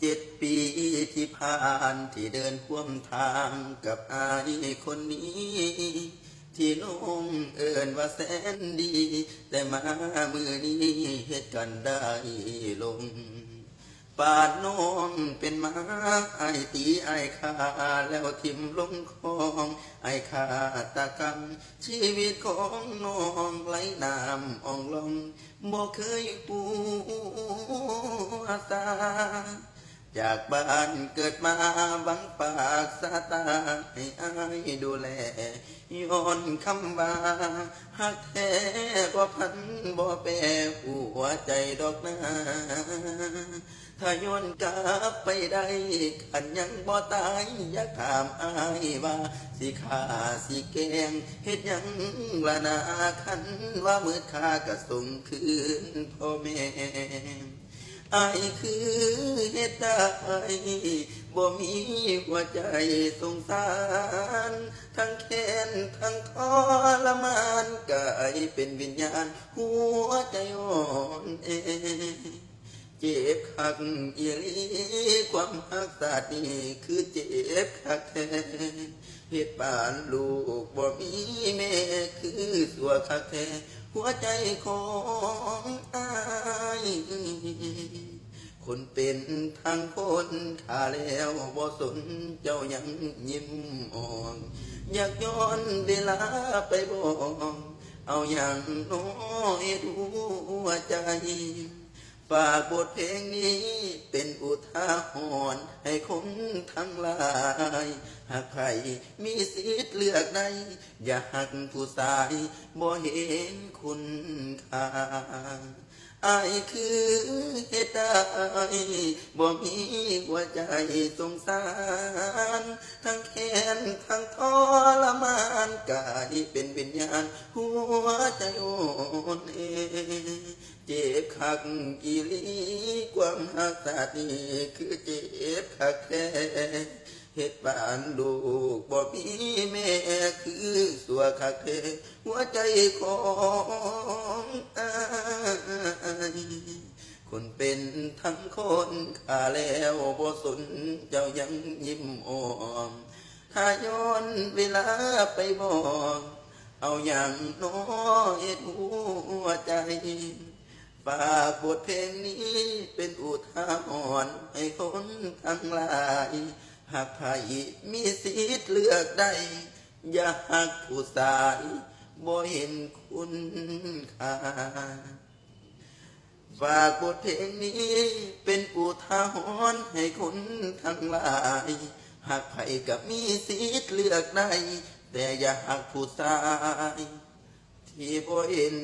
7 ปีที่ผ่านที่เดินร่วมทางกับอายคนนี้ ที่น้องเอิ้นว่าแสนดี แต่มามือนี้เหตุกันได้ลงปานน้องเป็นหมาไอายตีไอายขาแล้วทิ่มลงคลองไอายขาตกรรมชีวิตของน้องไหลน้ำอ่องลงบ่เคยปูสาจากบ้านเกิดมาหวังปากสาตาให้อายดูแลย้อนคำว่าหักแท้บ่พันบ่แปรหัวใจดอกนาถ้าย้อนกลับไปได้ขันยังบ่ตายอยากถามอายว่าสิฆ่าสิแกงเฮ็ดยังละนาคันว่ามืดค่าก็ส่งคืนพ่อแม่อายคือเฮ็ดได้บ่มีหัวใจสงสารทั้งแค้นทั้งทรมานกายเป็นวิญญาณหัวใจอ่อนแอเจ็บคักอีหลีความรักษานี่คือเจ็บคักแท้เฮ็ดปานลูกบ่มีแม่คือสัวคักแท้หัวใจของอายคนเป็นทั้งคนข้าแล้วบ่สนเจ้ายังยิ้มอ่อนอยากย้อนเวลาไปบอกเอาอย่างน้อยดูหัวใจฝากบทเพลงนี้เป็นอุทาหรณ์ให้คนทั้งหลายหากใครมีสิทธิ์เลือกได้อย่าหักผู้ชายบ่เห็นคุณค่าอายคือเฮ็ดได้บ่มีหัวใจสงสารทั้งแค้นทั้งทรมานกายเป็นวิญญาณหัวใจอ่อนแอเจ็บคักอีหลีความรักษานี่คือเจ็บคักแท้เฮ็ดบ้านลูกบ่มีแม่คือสัวคักแท้หัวใจของอายคนเป็นทั้งคนข้าแล้วบ่สนเจ้ายังยิ้มอ่อนถ้าย้อนเวลาไปบอกเอาอย่างน้อยหัวใจฝากบทเพลงนี้เป็นอุทาหรณ์ให้คนทั้งหลายหากใครมีสิทธิ์เลือกได้อย่าหักผู้ชายบ่เห็นคุณค่าฝากบทเพลงนี้เป็นอุทาหรณ์ให้คนทั้งหลายหากใครก็มีสิทธิ์เลือกได้แต่อย่าหักผู้ชายที่บ่เห็น